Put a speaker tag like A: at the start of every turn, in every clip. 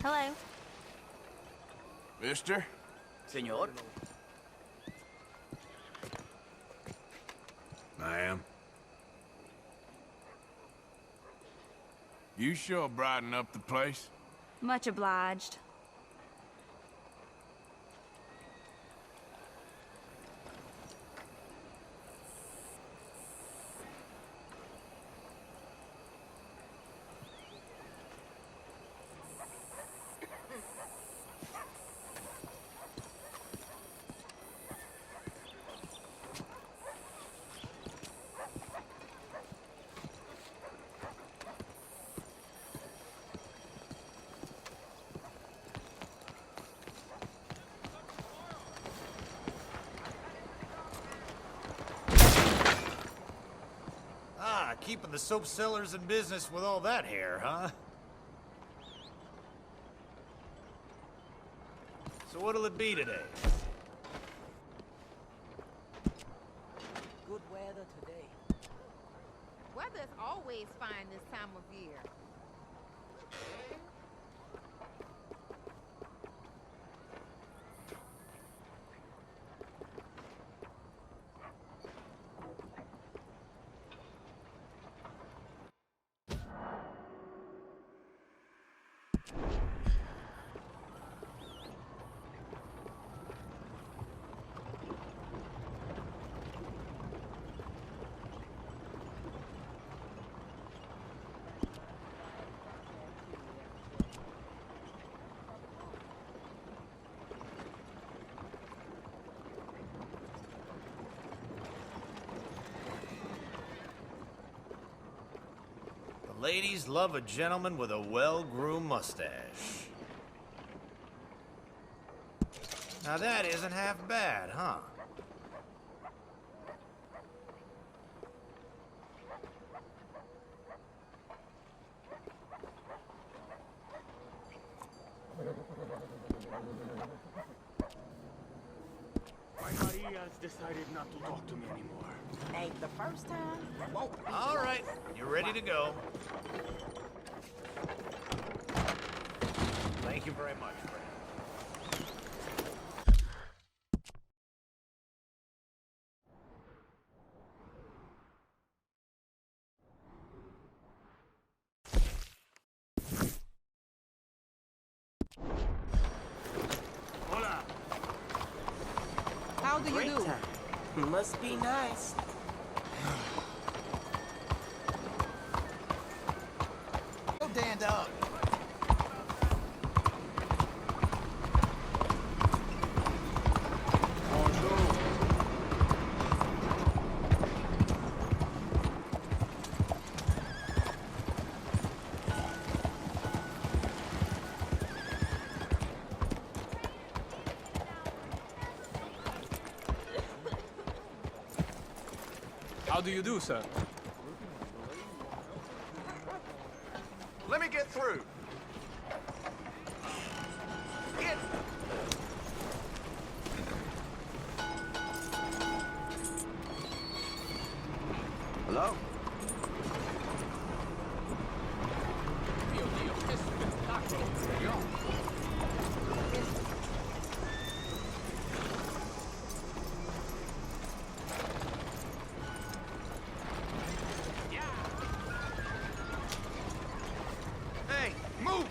A: Hello.
B: Mister?
C: Senor?
B: Ma'am. You sure brighten up the place?
A: Much obliged.
D: Keeping the soap sellers in business with all that hair, huh? So what'll it be today?
E: Good weather today.
F: Weather's always fine this time of year.
D: Ladies love a gentleman with a well-groomed mustache. Now that isn't half bad, huh?
G: Maria's decided not to talk to me anymore.
E: Ain't the first time, won't be.
D: All right, you're ready to go. Thank you very much, friend.
G: Hola.
F: How do you do?
E: Must be nice.
D: Stand up.
G: How do you do, sir?
C: Let me get through. Get. Hello? Hey, move!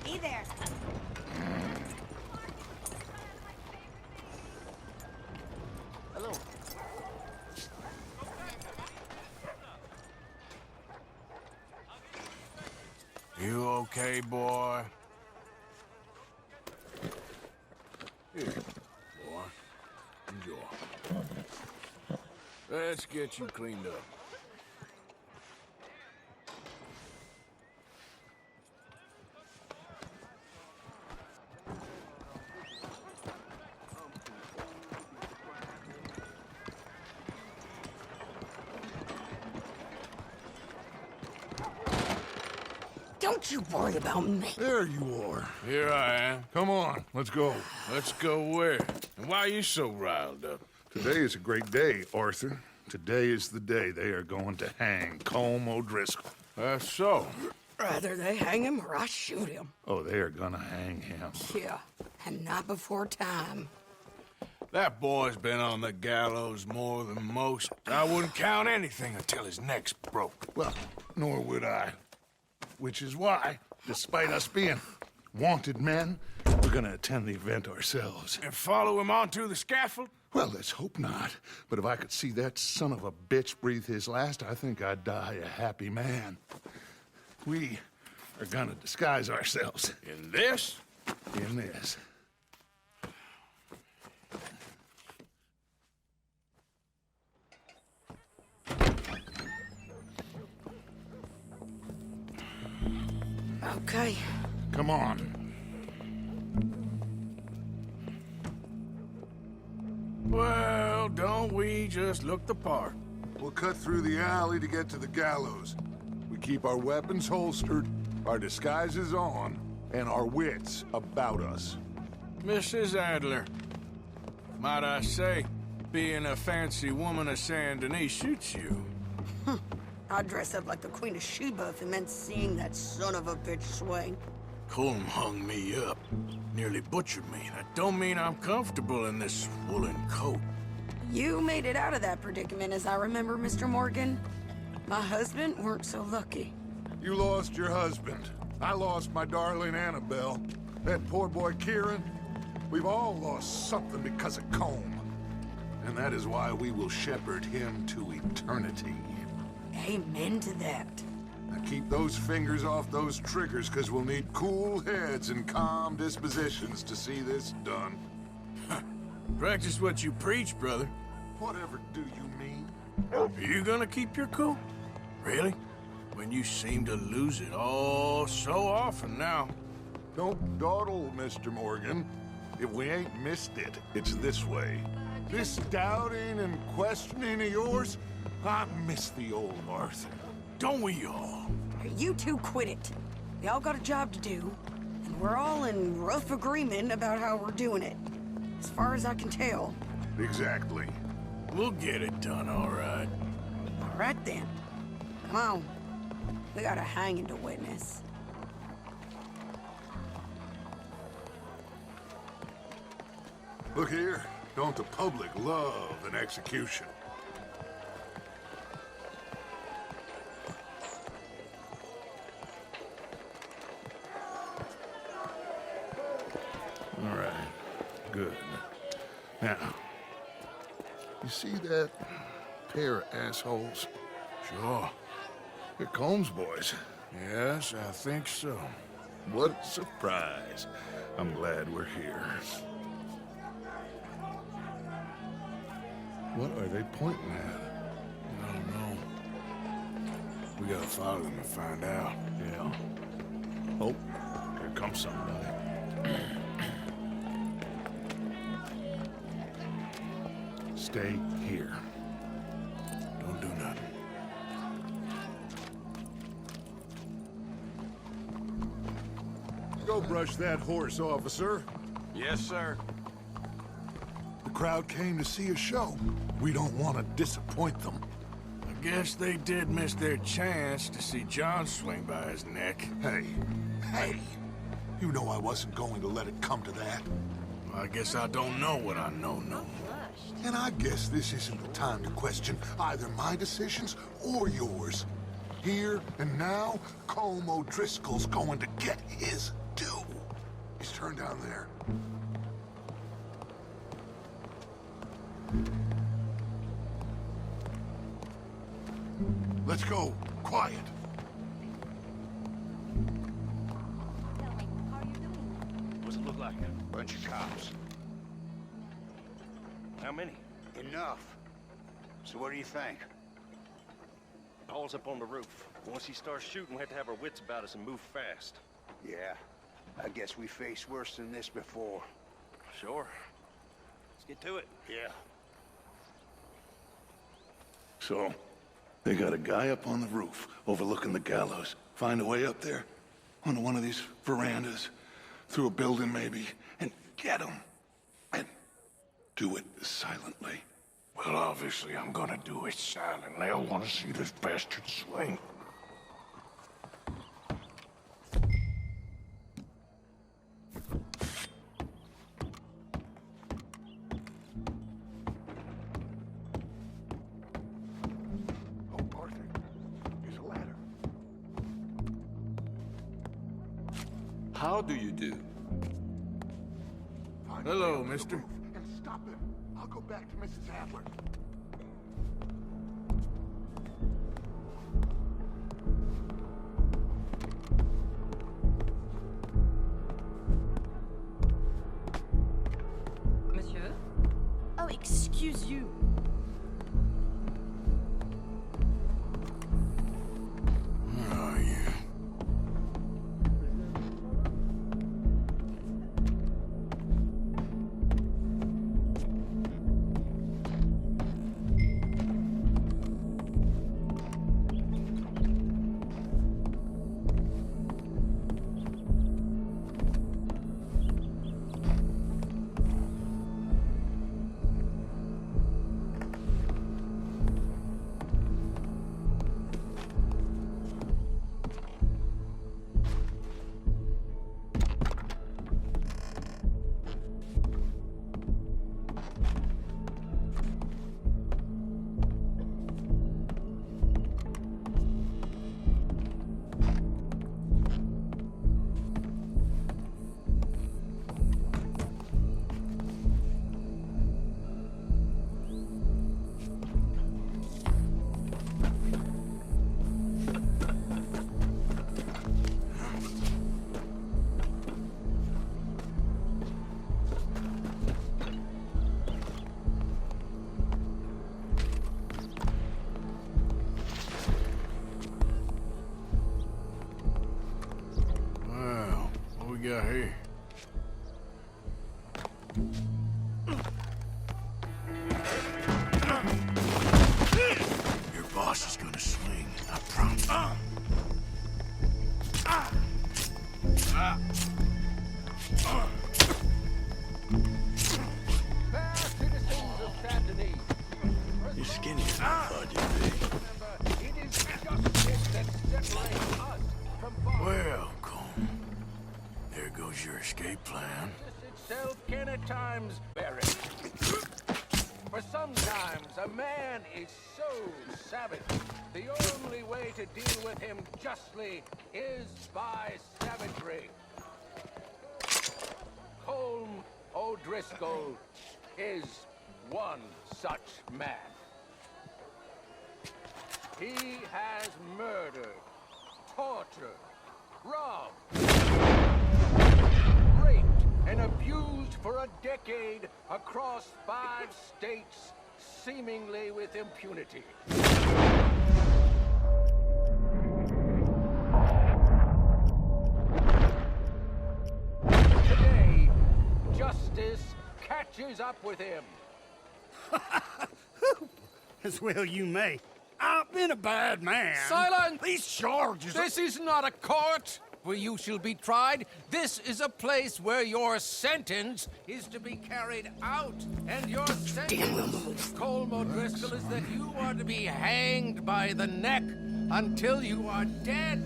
E: Hey there. Hello.
B: You okay, boy? Here, boy. Enjoy. Let's get you cleaned up.
H: Don't you worry about me.
I: There you are.
B: Here I am.
I: Come on, let's go.
B: Let's go where? And why are you so riled up?
I: Today is a great day, Arthur. Today is the day they are going to hang Colm O'Driscoll.
B: That's so.
H: Rather they hang him or I shoot him.
I: Oh, they are gonna hang him.
H: Yeah, and not before time.
B: That boy's been on the gallows more than most. I wouldn't count anything until his neck's broke.
I: Well, nor would I. Which is why, despite us being wanted men, we're gonna attend the event ourselves.
B: And follow him onto the scaffold?
I: Well, let's hope not. But if I could see that son of a bitch breathe his last, I think I'd die a happy man. We are gonna disguise ourselves.
B: In this?
I: In this.
H: Okay.
I: Come on.
B: Well, don't we just look the part?
I: We'll cut through the alley to get to the gallows. We keep our weapons holstered, our disguises on, and our wits about us.
B: Mrs. Adler, might I say, being a fancy woman of Saint Denis suits you.
H: I'd dress up like the Queen of Sheba if it meant seeing that son of a bitch swing.
B: Colm hung me up, nearly butchered me. That don't mean I'm comfortable in this woolen coat.
H: You made it out of that predicament, as I remember, Mr. Morgan. My husband weren't so lucky.
I: You lost your husband. I lost my darling Annabelle. That poor boy Kieran. We've all lost something because of Colm. And that is why we will shepherd him to eternity.
H: Amen to that.
I: Now keep those fingers off those triggers, because we'll need cool heads and calm dispositions to see this done.
B: Practice what you preach, brother.
I: Whatever do you mean?
B: Are you gonna keep your cool? Really? When you seem to lose it all so often now.
I: Don't dawdle, Mr. Morgan. If we ain't missed it, it's this way. This doubting and questioning of yours, I miss the old Arthur.
B: Don't we all?
H: You two quit it. We all got a job to do, and we're all in rough agreement about how we're doing it. As far as I can tell.
I: Exactly.
B: We'll get it done, all right.
H: All right, then. Come on. We got a hanging to witness.
I: Look here. Don't the public love an execution? All right. Good. Now, you see that pair of assholes?
B: Sure.
I: They're Colm's boys.
B: Yes, I think so.
I: What a surprise. I'm glad we're here. What are they pointing at?
B: I don't know. We gotta follow them and find out.
I: Yeah. Oh, here comes somebody. Stay here.
B: Don't do nothing.
I: Go brush that horse, officer.
C: Yes, sir.
I: The crowd came to see a show. We don't want to disappoint them.
B: I guess they did miss their chance to see John swing by his neck.
I: Hey, you know I wasn't going to let it come to that.
B: Well, I guess I don't know what I know no more.
I: And I guess this isn't the time to question either my decisions or yours. Here and now, Colm O'Driscoll's going to get his due. He's turned down there. Let's go. Quiet.
J: What's it look like? Bunch of cops. How many?
C: Enough. So what do you think?
J: Paul's up on the roof. Once he starts shooting, we have to have our wits about us and move fast.
C: Yeah, I guess we faced worse than this before.
J: Sure. Let's get to it.
C: Yeah.
I: So, they got a guy up on the roof overlooking the gallows. Find a way up there? onto one of these verandas, through a building maybe, and get them. And do it silently.
B: Well, obviously, I'm gonna do it silently. I want to see this bastard swing.
I: Oh, Arthur, here's a ladder.
K: How do you do?
I: Find
B: Hello,
I: a way up to the
B: mister.
I: roof and stop him. I'll go back to Mrs. Adler.
H: Monsieur? Oh, excuse you.
B: Oh, yeah. Well, what we got here? Your boss is gonna swing, I promise.
K: You're skinnier than I thought you'd be.
B: Welcome. There goes your escape plan.
L: Itself can at times bear it. For sometimes a man is so savage, the only way to deal with him justly is by savagery. Colm O'Driscoll is one such man. He has murdered, tortured, robbed, raped, and abused for a decade across 5 states, seemingly with impunity. Today, justice catches up with him.
G: As well you may. I've been a bad man.
L: Silence!
G: These charges
L: This is not a court where you shall be tried. This is a place where your sentence is to be carried out. And your sentence, Colm O'Driscoll, is that you are to be hanged by the neck until you are dead.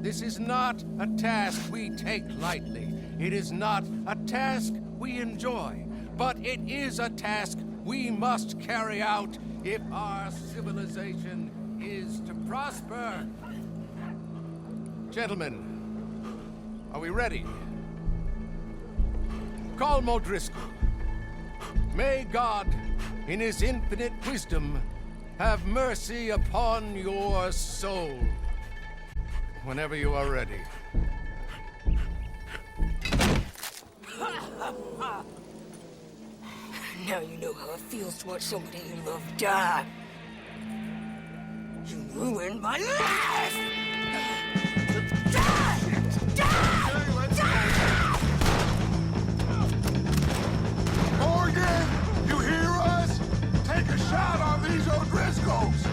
L: This is not a task we take lightly. It is not a task we enjoy. But it is a task we must carry out if our civilization is to prosper. Gentlemen, are we ready? Colm O'Driscoll, may God, in his infinite wisdom, have mercy upon your soul. Whenever you are ready.
H: Now you know how it feels to watch somebody you love die. You ruined my life! Die!
I: Morgan, you hear us? Take a shot on these O'Driscolls!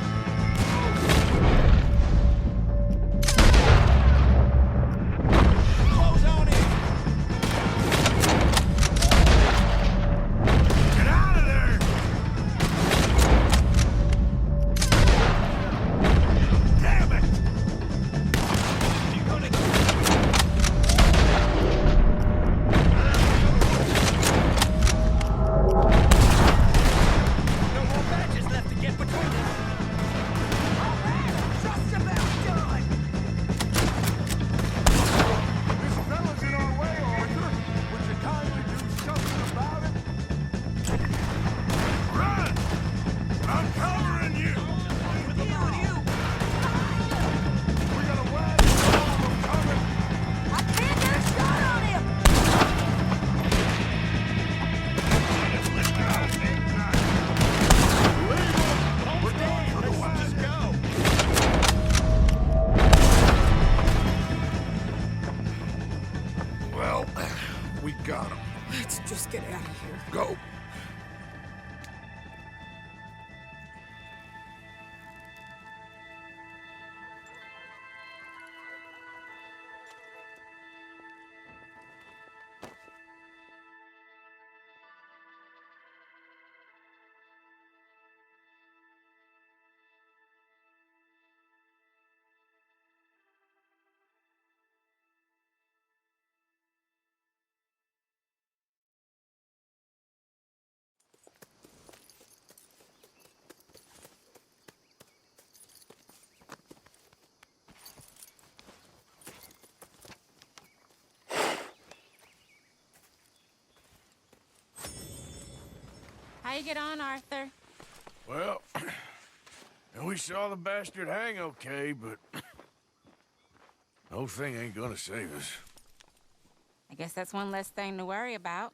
F: you get on, Arthur?
B: Well, we saw the bastard hang okay, but the whole thing ain't gonna save us.
F: I guess that's one less thing to worry about.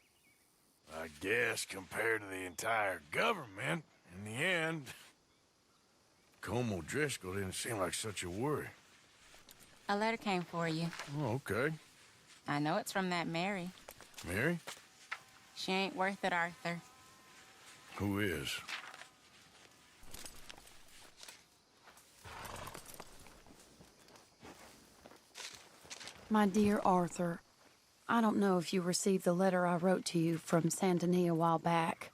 B: I guess compared to the entire government, in the end, Colm O'Driscoll didn't seem like such a worry.
F: A letter came for you.
B: Oh, okay.
F: I know it's from that Mary.
B: Mary?
F: She ain't worth it, Arthur.
B: Who is?
H: My dear Arthur, I don't know if you received the letter I wrote to you from Saint Denis a while back.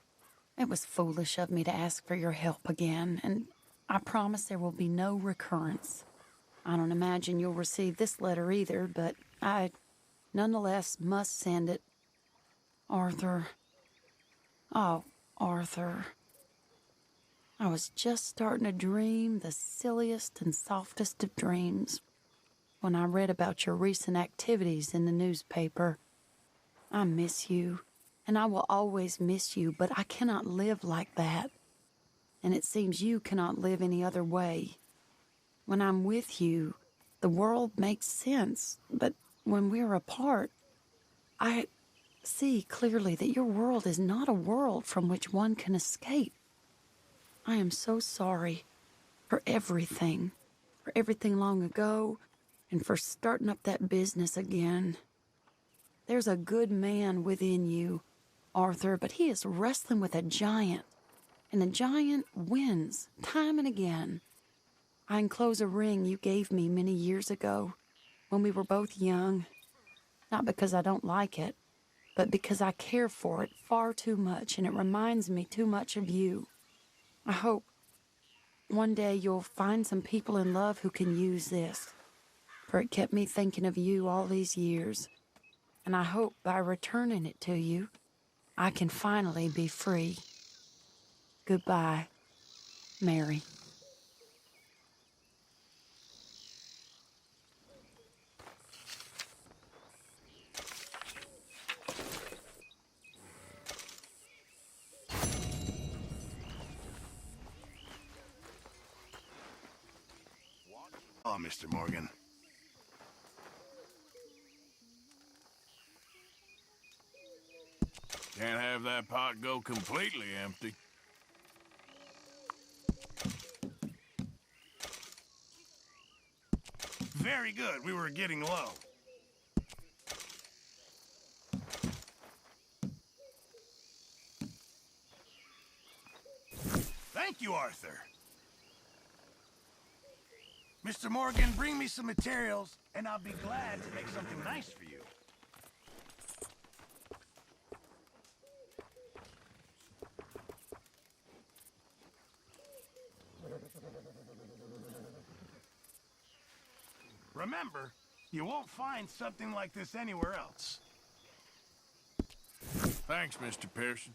H: It was foolish of me to ask for your help again, and I promise there will be no recurrence. I don't imagine you'll receive this letter either, but I nonetheless must send it. Arthur. Oh, Arthur. I was just starting to dream the silliest and softest of dreams when I read about your recent activities in the newspaper. I miss you, and I will always miss you, but I cannot live like that. And it seems you cannot live any other way. When I'm with you, the world makes sense, but when we're apart, I see clearly that your world is not a world from which one can escape. I am so sorry for everything long ago, and for starting up that business again. There's a good man within you, Arthur, but he is wrestling with a giant, and the giant wins time and again. I enclose a ring you gave me many years ago when we were both young, not because I don't like it, but because I care for it far too much, and it reminds me too much of you. I hope one day you'll find some people in love who can use this, for it kept me thinking of you all these years, and I hope by returning it to you, I can finally be free. Goodbye, Mary.
C: Oh, Mr. Morgan.
B: Can't have that pot go completely empty.
D: Very good. We were getting low. Thank you, Arthur. Mr. Morgan, bring me some materials, and I'll be glad to make something nice for you. Remember, you won't find something like this anywhere else.
B: Thanks, Mr. Pearson.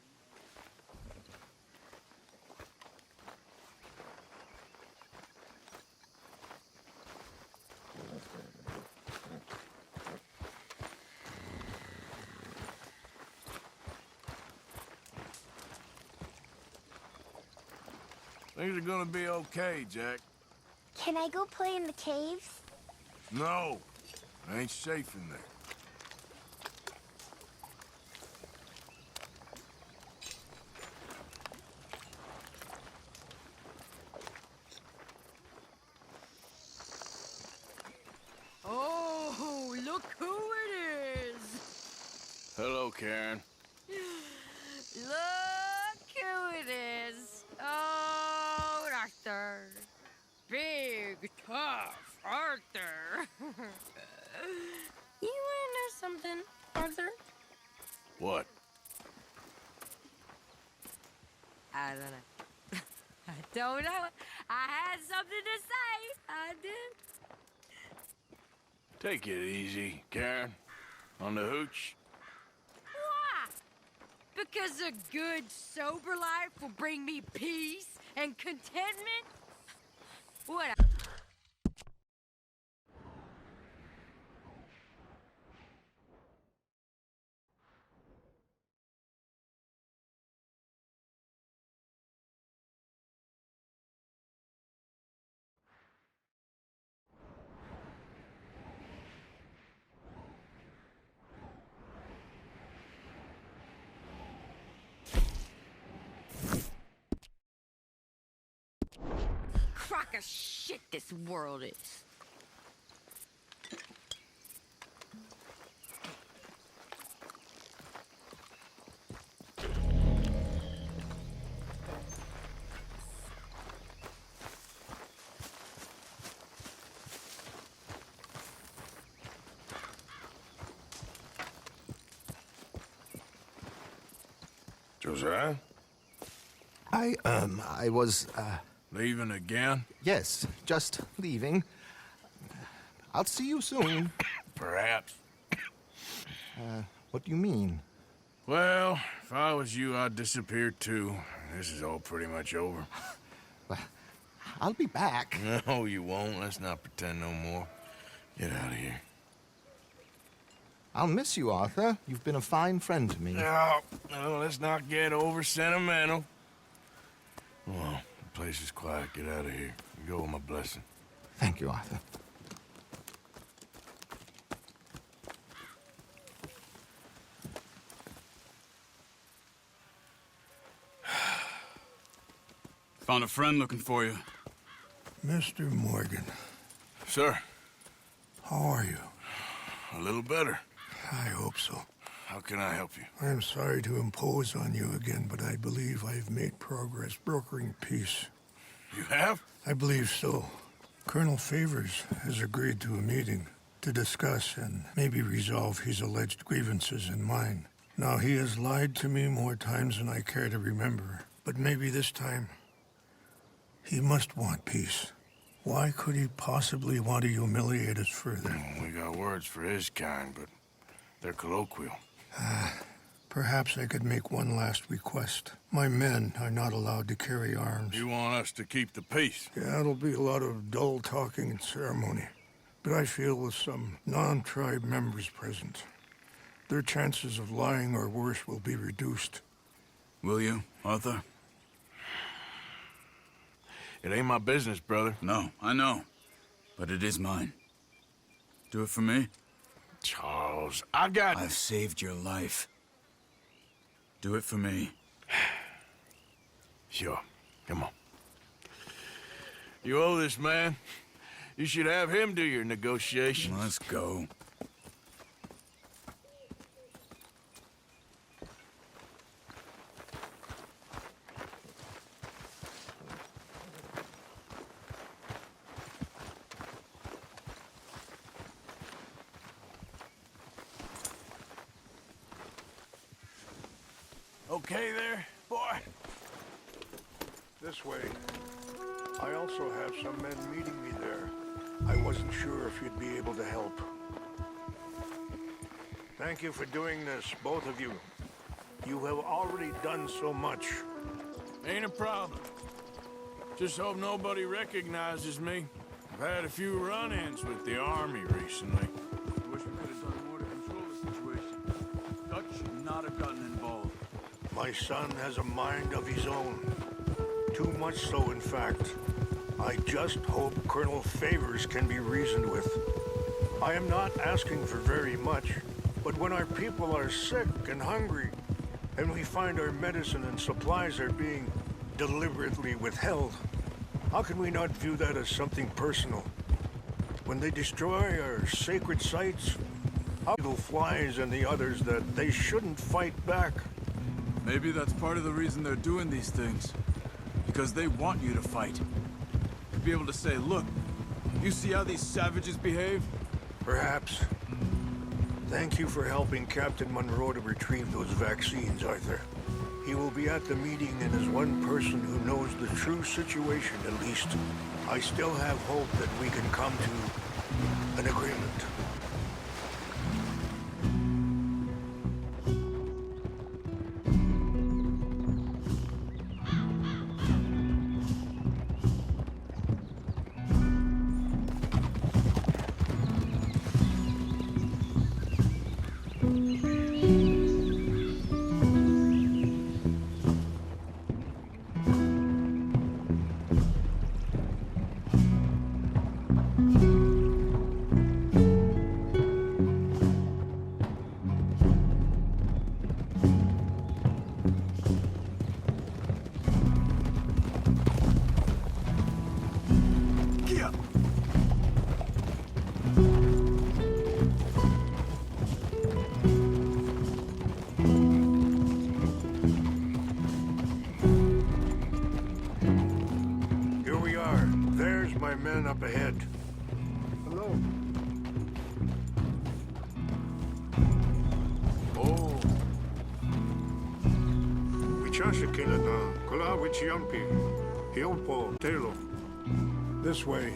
B: Things are gonna be okay, Jack.
M: Can I go play in the caves?
B: No, it ain't safe in there.
H: Oh, look who it is!
B: Hello, Karen.
H: Look who it is! Oh, Arthur. Big, tough Arthur. You wanna know something, Arthur?
B: What?
H: I don't know. I don't know. I had something to say. I did.
B: Take it easy, Karen. On the hooch.
H: Why? Because a good, sober life will bring me peace and contentment? What?
N: crock of shit this world is.
B: Josiah?
O: I was,
B: Leaving again?
O: yes, just leaving. I'll see you soon.
B: Perhaps.
O: What do you mean?
B: Well, if I was you, I'd disappear too. This is all pretty much over.
O: I'll be back.
B: No, you won't. Let's not pretend no more. Get out of here.
O: I'll miss you, Arthur. You've been a fine friend to me.
B: No, let's not get over sentimental. Well, the place is quiet. Get out of here. You go with my blessing.
O: Thank you, Arthur.
P: Found a friend looking for you.
I: Mr. Morgan.
B: Sir.
I: How are you?
B: A little better.
I: I hope so.
B: How can I help you?
I: I'm sorry to impose on you again, but I believe I've made progress brokering peace.
B: You have?
I: I believe so. Colonel Favors has agreed to a meeting to discuss and maybe resolve his alleged grievances and mine. Now, he has lied to me more times than I care to remember, but maybe this time he must want peace. Why could he possibly want to humiliate us further?
B: We got words for his kind, but they're colloquial.
I: Perhaps I could make one last request. My men are not allowed to carry arms.
B: You want us to keep the peace?
I: Yeah, it'll be a lot of dull talking and ceremony. But I feel with some non-tribe members present, their chances of lying or worse will be reduced.
P: Will you, Arthur?
B: It ain't my business, brother.
P: No, I know. But it is mine. Do it for me?
B: Charles,
P: I've saved your life. Do it for me.
B: Sure. Come on. You owe this man. You should have him do your negotiations.
P: Let's go.
B: Okay there, boy?
I: This way. I also have some men meeting me there. I wasn't sure if you'd be able to help. Thank you for doing this, both of you. You have already done so much.
B: Ain't a problem. Just hope nobody recognizes me. I've had a few run-ins with the army recently.
P: Wish we could have done more to control the situation. Dutch should not have gotten involved.
I: My son has a mind of his own. Too much so, in fact. I just hope Colonel Favors can be reasoned with. I am not asking for very much, but when our people are sick and hungry, and we find our medicine and supplies are being deliberately withheld, how can we not view that as something personal? When they destroy our sacred sites, how evil flies and the others that they shouldn't fight back?
P: Maybe that's part of the reason they're doing these things. Because they want you to fight. To be able to say, look, you see how these savages behave?
I: Perhaps. Thank you for helping Captain Monroe to retrieve those vaccines, Arthur. He will be at the meeting and is one person who knows the true situation, at least. I still have hope that we can come to an agreement.
Q: Here we are. There's my men up ahead. Hello. Oh. Wichasha Kilana, Kula Wichiampi, Hiompo, Telo. This way.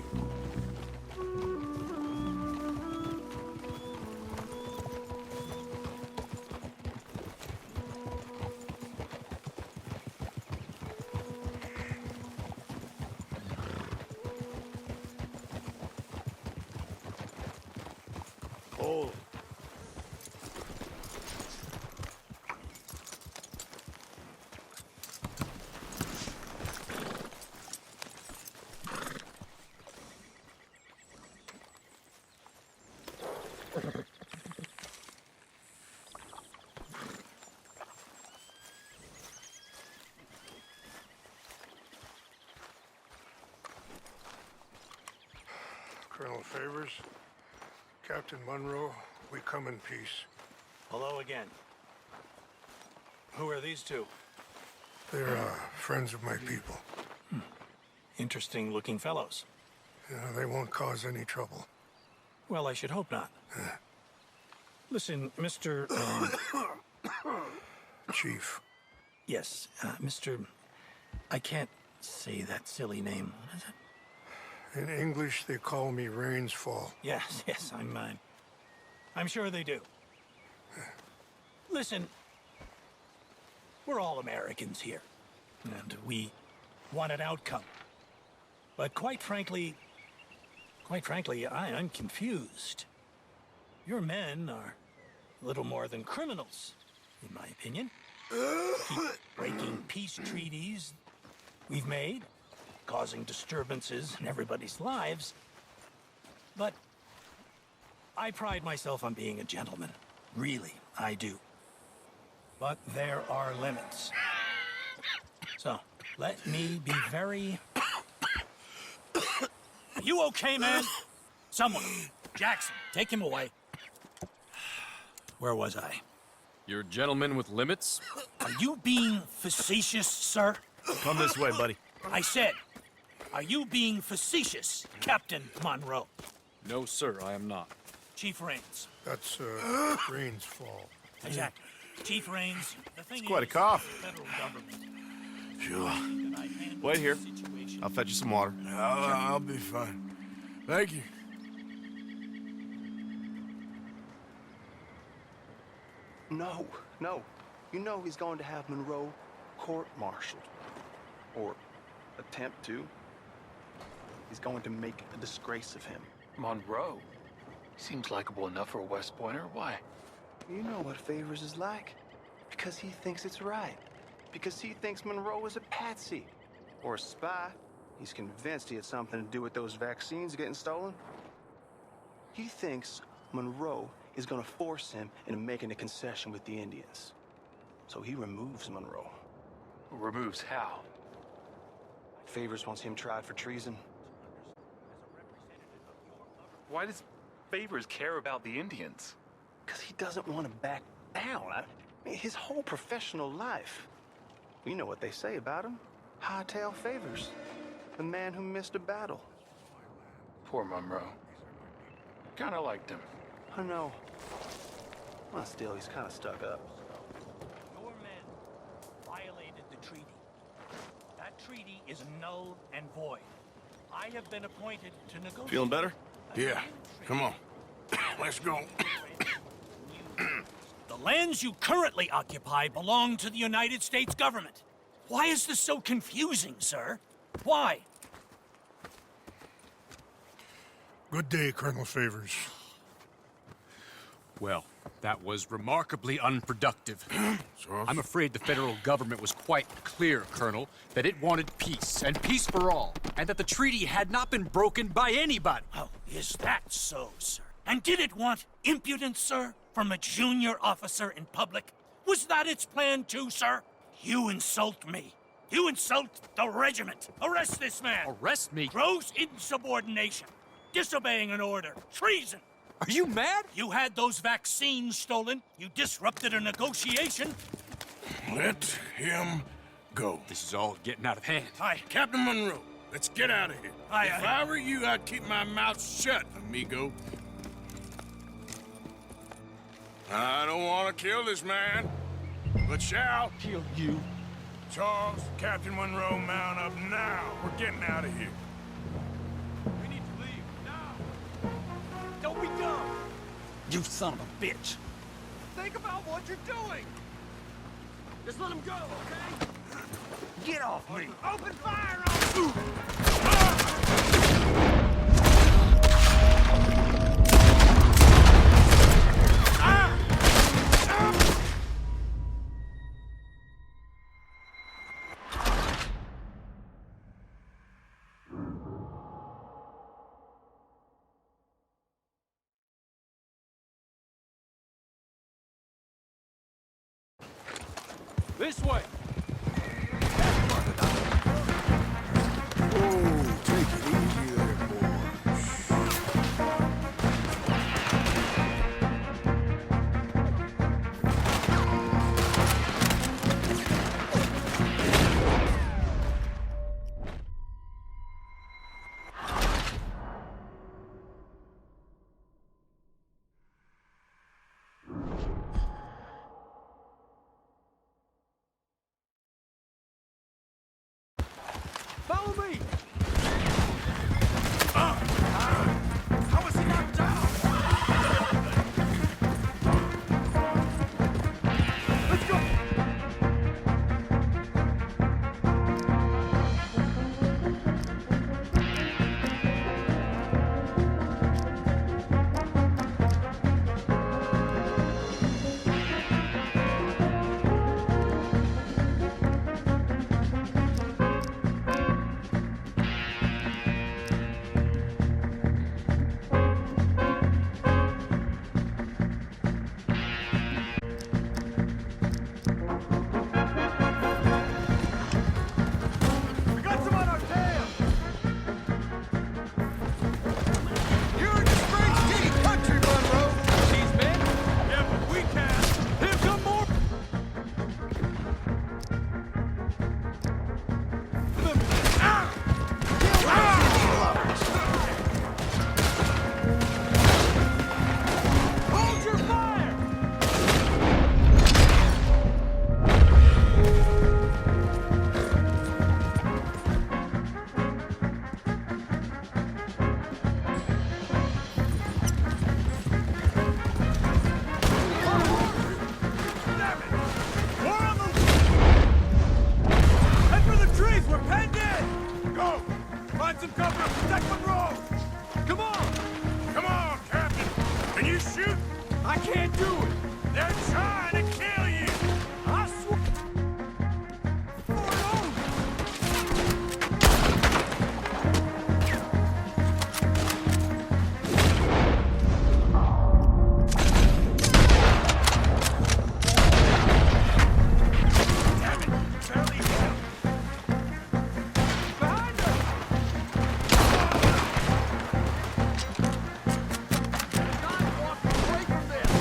Q: Oh. Colonel Favors, Captain Monroe, we come in peace.
D: Hello again. Who are these two?
Q: They're friends of my people.
D: Interesting looking fellows.
Q: Yeah, they won't cause any trouble.
D: Well, I should hope not. Listen, Mr.
Q: Chief.
D: Yes, Mr. I can't say that silly name. What is it?
Q: In English, they call me Rains Fall.
D: Yes, I'm sure they do. Listen, we're all Americans here, and we want an outcome. But quite frankly, I'm confused. Your men are little more than criminals, in my opinion. Keep breaking peace treaties we've made, causing disturbances in everybody's lives. But I pride myself on being a gentleman. Really, I do. But there are limits. So, let me be very... Are you okay, man? Someone. Jackson, take him away. Where was I?
R: You're a gentleman with limits?
D: Are you being facetious, sir?
R: Come this way, buddy.
D: I said, are you being facetious, Captain Monroe?
R: No, sir, I am not.
D: Chief Rains.
Q: That's, Rains Fall.
D: Exactly. Chief Rains, the thing
O: It's quite a
D: is,
O: cough.
D: the federal government.
O: Sure. Wait here. I'll fetch you some water.
B: I'll be fine. Thank you.
S: No. You know he's going to have Monroe court-martialed. Or attempt to. He's going to make a disgrace of him.
T: Monroe? Seems likable enough for a West Pointer. Why?
S: You know what Favors is like. Because he thinks it's right. Because he thinks Monroe is a patsy. Or a spy. He's convinced he had something to do with those vaccines getting stolen. He thinks Monroe is gonna force him into making a concession with the Indians. So he removes Monroe.
T: Removes how?
S: Favors wants him tried for treason.
T: Why does Favors care about the Indians?
S: Because he doesn't want to back down. His whole professional life. You know what they say about him. Hightail Favors. The man who missed a battle.
T: Poor Monroe. Kinda liked him.
S: I know. Well, still, he's kind of stuck up.
D: Your men violated the treaty. That treaty is null and void. I have been appointed to negotiate.
O: Feeling better?
B: Yeah. Come on. Let's go.
D: The lands you currently occupy belong to the United States government. Why is this so confusing, sir? Why?
Q: Good day, Colonel Favors.
R: Well, that was remarkably unproductive. I'm afraid the federal government was quite clear, Colonel, that it wanted peace, and peace for all, and that the treaty had not been broken by anybody.
D: Oh, is that so, sir? And did it want impudence, sir, from a junior officer in public? Was that its plan too, sir? You insult me. You insult the regiment. Arrest this man.
R: Arrest me?
D: Gross insubordination. Disobeying an order. Treason.
R: Are you mad?
D: You had those vaccines stolen. You disrupted a negotiation.
B: Let him go.
R: This is all getting out of hand.
D: Aye.
B: Captain Monroe, let's get out of here.
D: Aye,
B: If
D: aye.
B: I were you, I'd keep my mouth shut, amigo. I don't want to kill this man, but shall
T: kill you.
B: Charles, Captain Monroe, mount up now. We're getting out of here.
L: We need to leave now. Don't be dumb.
D: You son of a bitch.
L: Think about what you're doing. Just let him go, okay?
D: Get off me.
L: Open fire on him!
P: This way!
B: Oh, take it easy there, boy.
P: Follow me!
D: How is he not down?
P: Let's go! We got some on our tail!
L: You're in the Spring City country, Monroe. These men?
P: Yeah, but we can! Here come more! Hold your fire! More on the... Head for the trees! We're penned in! Go! Find some cover and protect Monroe! Come on!
B: Come on, Captain. Can you shoot?
P: I can't do it!
B: They're trying to kill you.
P: I swear... Behind us! Not walking away from this!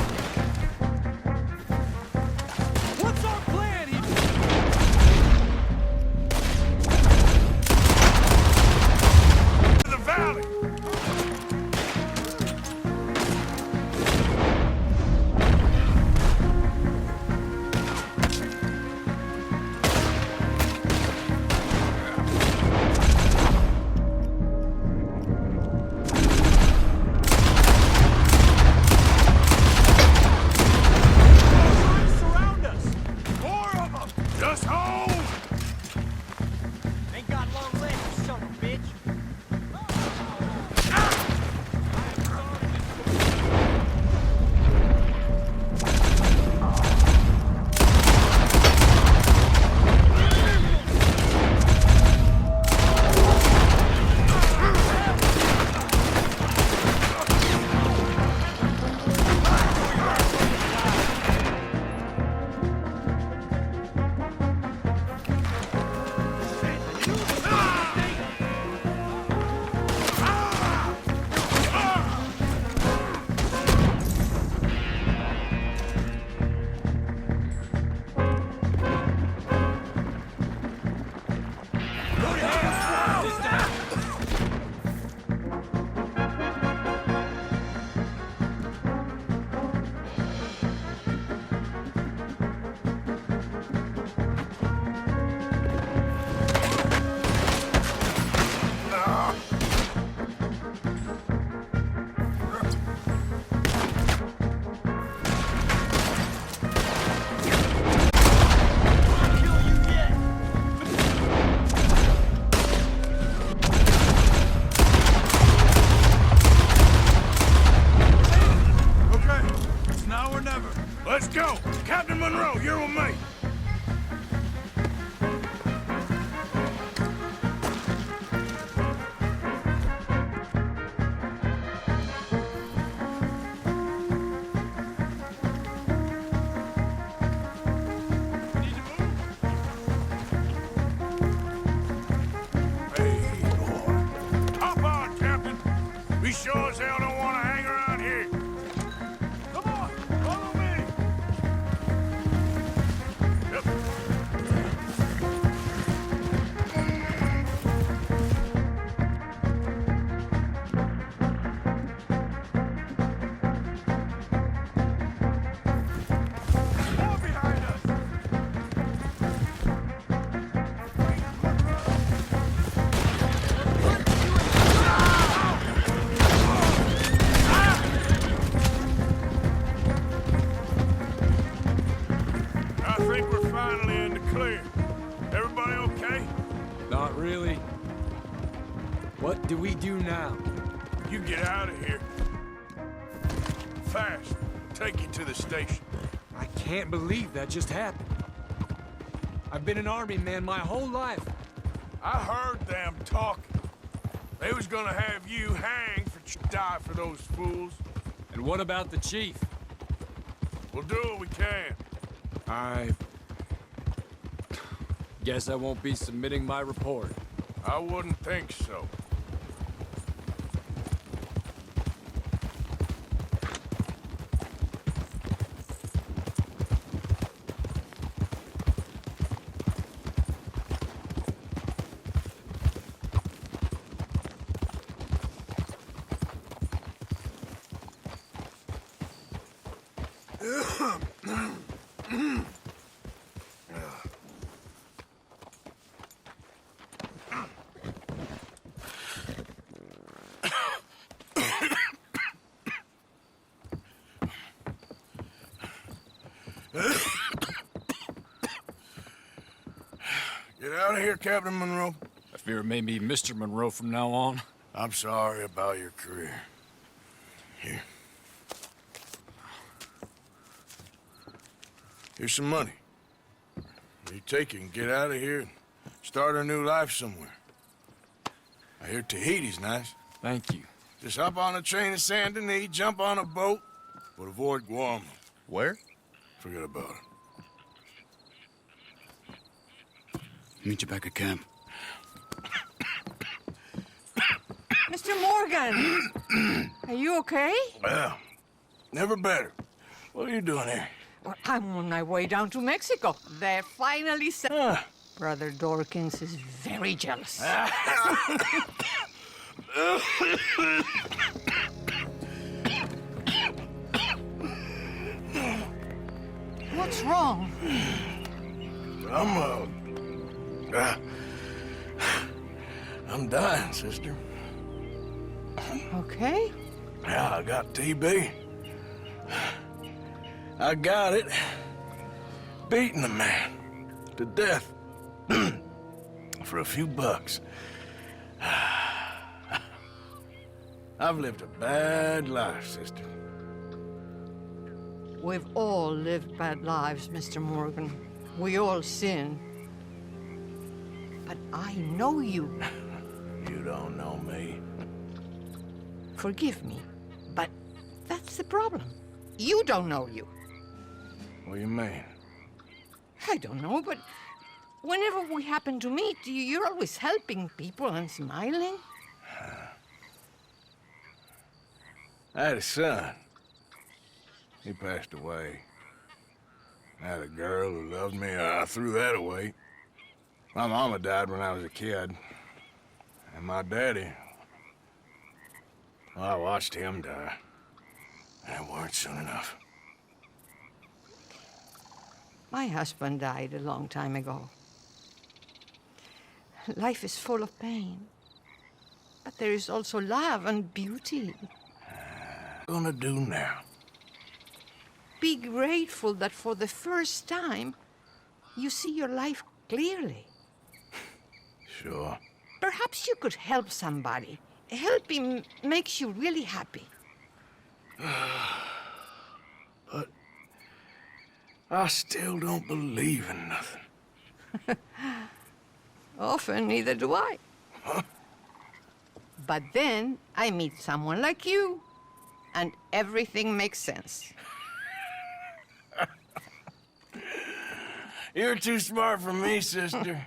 B: We sure as hell don't want to hang around here. Come on, follow me. Yep. More behind us. I think we're finally in the clear. Everybody okay?
P: Not really. What do we do now?
B: You get out of here. Fast. Take you to the station.
P: I can't believe that just happened. I've been an army man my whole life.
B: I heard them talking. They was gonna have you hanged for die for those fools.
P: And what about the chief?
B: We'll do what we can.
P: I guess I won't be submitting my report.
B: I wouldn't think so. Get out of here, Captain Monroe.
R: I fear it may be Mr. Monroe from now on.
B: I'm sorry about your career. Here. Here's some money. You take it and get out of here and start a new life somewhere. I hear Tahiti's nice.
P: Thank you.
B: Just hop on a train to Saint Denis, jump on a boat, but avoid Guam.
R: Where?
B: Forget about it.
K: Meet you back at camp.
U: Mr. Morgan! Are you okay?
B: Well, never better. What are you doing here?
U: Well, I'm on my way down to Mexico. They're finally Brother Dorkins is very jealous. What's wrong?
B: I'm dying, sister.
U: Okay.
B: Yeah, I got TB. I got it. Beating a man to death for a few bucks. I've lived a bad life, sister.
U: We've all lived bad lives, Mr. Morgan. We all sin. But I know you.
B: You don't know me.
U: Forgive me, but that's the problem. You don't know you.
B: What do you mean?
U: I don't know, but whenever we happen to meet, you're always helping people and smiling.
B: I had a son. He passed away. I had a girl who loved me. I threw that away. My mama died when I was a kid. And my daddy, well, I watched him die. And it weren't soon enough.
U: My husband died a long time ago. Life is full of pain. But there is also love and beauty.
B: What gonna do now?
U: Be grateful that for the first time, you see your life clearly.
B: Sure.
U: Perhaps you could help somebody. Helping makes you really happy.
B: But I still don't believe in nothing.
U: Often, neither do I.
B: Huh?
U: But then I meet someone like you, and everything makes sense.
B: You're too smart for me, sister.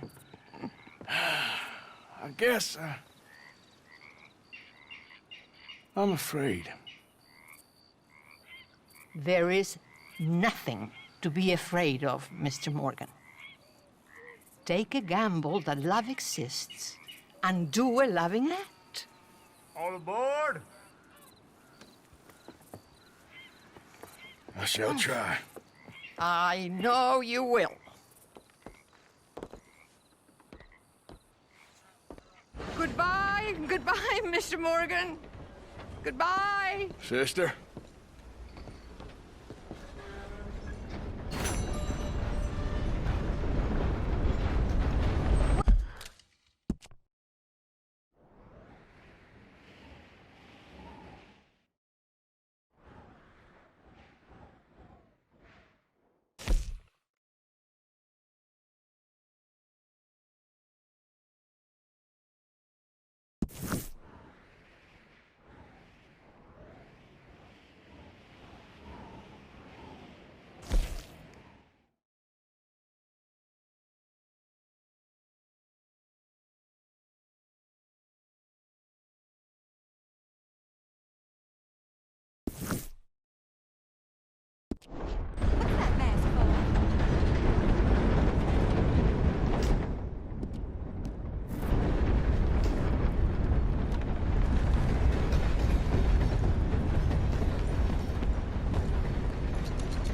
B: I guess I'm afraid.
U: There is nothing to be afraid of, Mr. Morgan. Take a gamble that love exists and do a loving act.
G: All aboard?
B: I shall try.
U: I know you will. Goodbye, goodbye, Mr. Morgan. Goodbye.
B: Sister?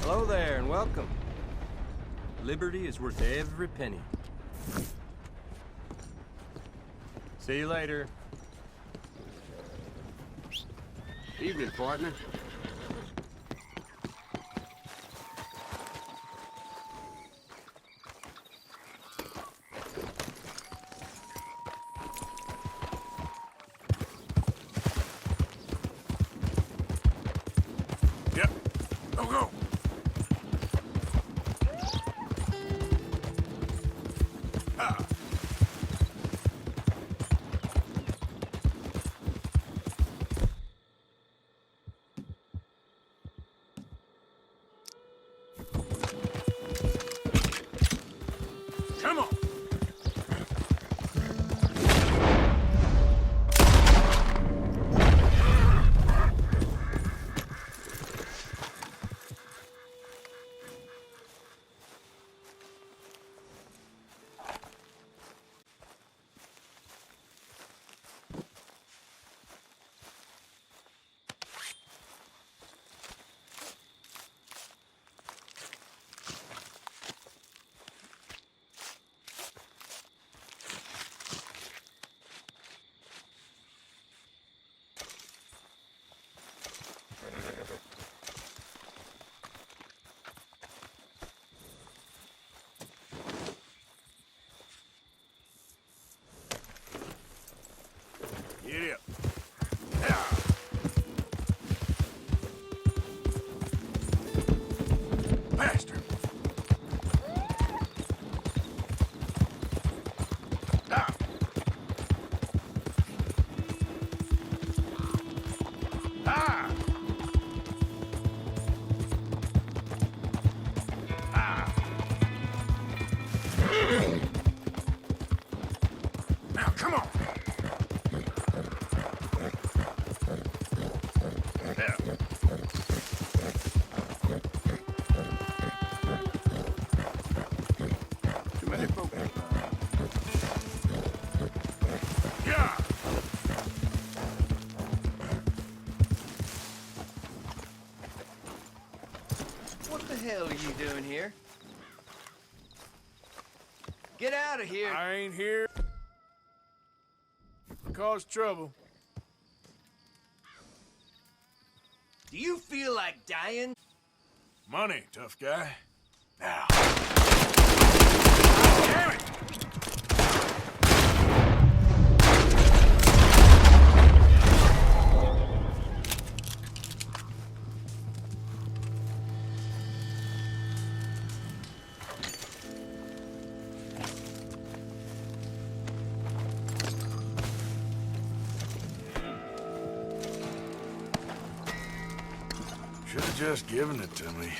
J: Hello there, and welcome. Liberty is worth every penny. See you later.
A: Evening, partner.
B: Yep. Go.
G: Come on!
B: Get up. Faster.
I: Now, come on.
B: Too many folks.
I: Yeah.
E: What the hell are you doing here? Get out of here.
B: I ain't here to cause trouble.
E: Do you feel like dying?
B: Money, tough guy. Now.
I: Damn it!
B: Should have just given it to me.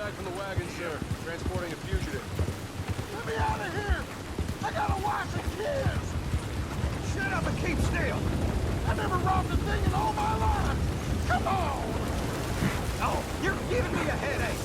B: back from the wagon, sir. Transporting a fugitive.
I: Let me out of here! I got a wife and kids! Shut up and keep still! I never robbed a thing in all my life! Come on!
E: Oh, you're giving me a headache!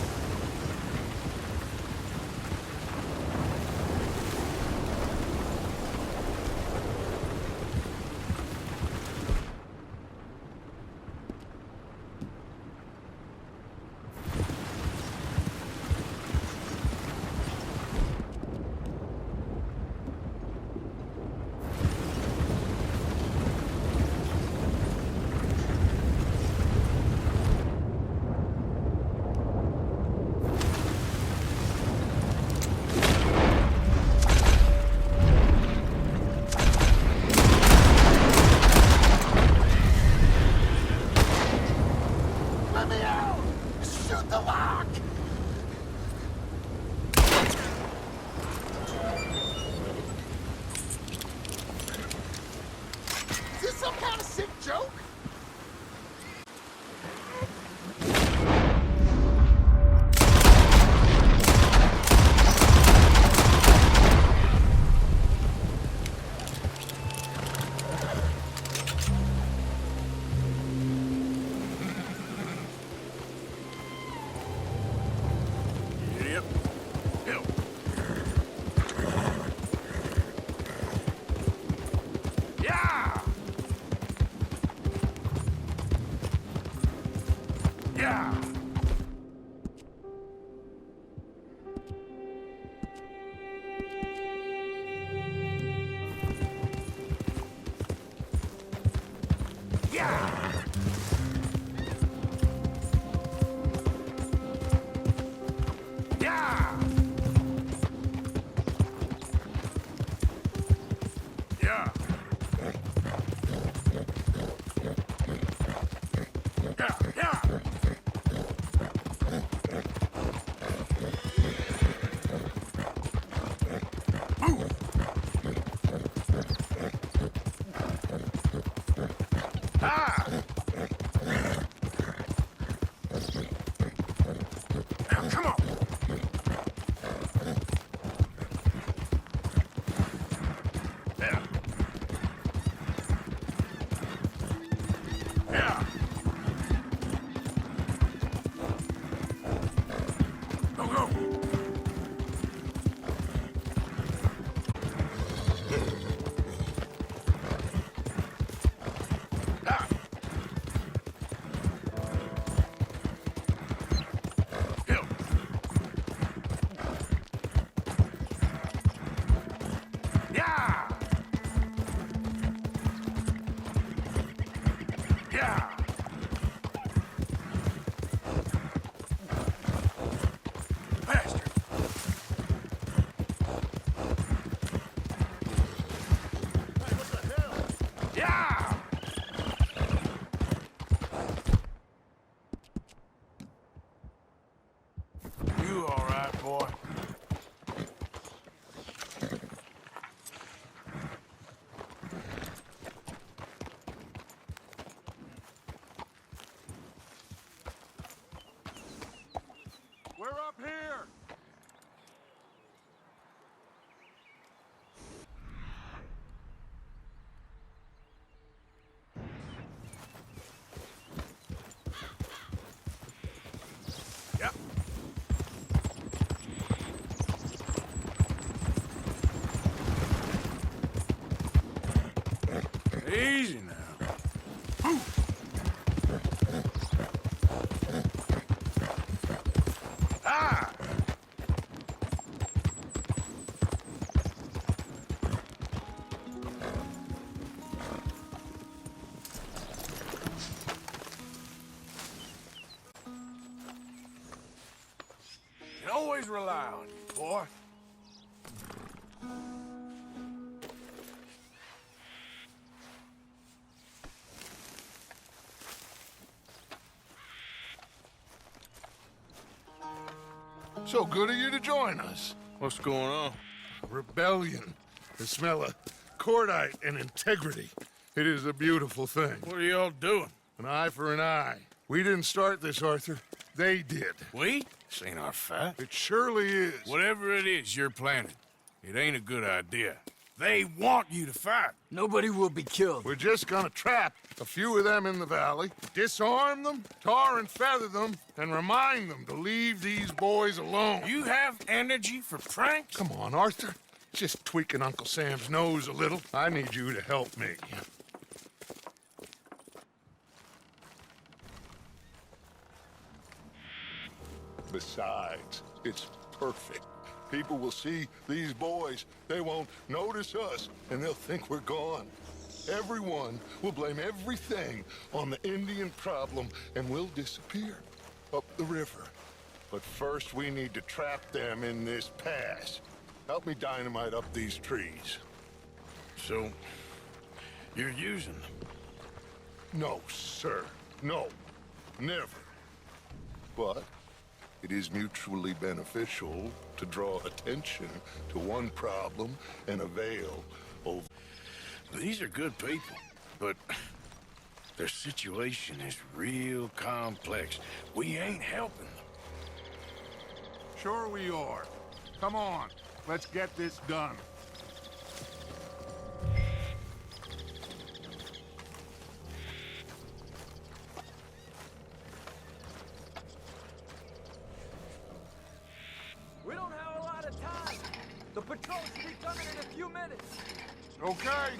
I: Let me out! Shoot the lock! Is this some kind of sick joke?
B: Idiot. Help.
I: Yeah! Yeah! Yeah! Yeah! Yeah! Yeah! Move! Ah! Now, come on! Yeah! Yeah! Go, go! Ah! Hill! Yeah! Yeah! Faster! Hey, what the hell? Yeah!
B: You all right, boy?
I: We're up here!
B: Yeah. Easy now.
I: Ah!
B: You can always rely on you, boy.
I: So good of you to join us.
B: What's going on?
I: Rebellion. The smell of cordite and integrity. It is a beautiful thing.
B: What are y'all doing?
I: An eye for an eye. We didn't start this, Arthur. They did.
B: We? This ain't our fight.
I: It surely is.
B: Whatever it is you're planning, it ain't a good idea. They want you to fight.
P: Nobody will be killed.
I: We're just gonna trap a few of them in the valley, disarm them, tar and feather them, and remind them to leave these boys alone.
B: You have energy for pranks?
I: Come on, Arthur. Just tweaking Uncle Sam's nose a little. I need you to help me. Besides, it's perfect. People will see these boys. They won't notice us, and they'll think we're gone. Everyone will blame everything on the Indian problem, and we'll disappear up the river. But first, we need to trap them in this pass. Help me dynamite up these trees.
B: So, you're using them?
I: No, sir. No. Never. But it is mutually beneficial to draw attention to one problem and avail over.
B: These are good people, but their situation is real complex. We ain't helping them.
I: Sure we are. Come on, let's get this done.
G: We don't have a lot of time. The patrol should be coming in a few minutes.
I: Okay.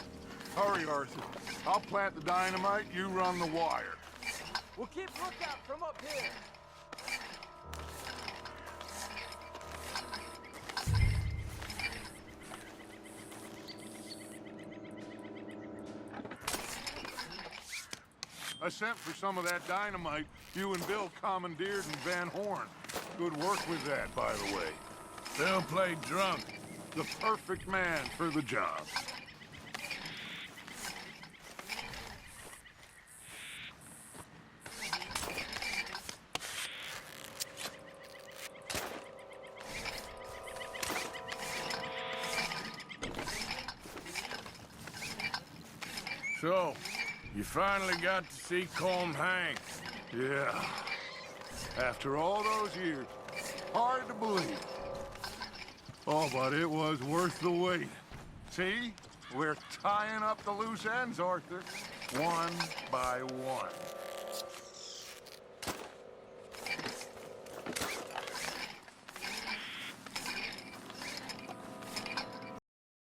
I: Hurry, Arthur. I'll plant the dynamite, you run the wire.
G: We'll keep lookout from up here.
I: I sent for some of that dynamite you and Bill commandeered in Van Horn. Good work with that, by the way.
B: Bill played drunk.
I: The perfect man for the job.
B: So, you finally got to see Colm hang.
I: Yeah. After all those years. Hard to believe. Oh, but it was worth the wait. See? We're tying up the loose ends, Arthur. One by one.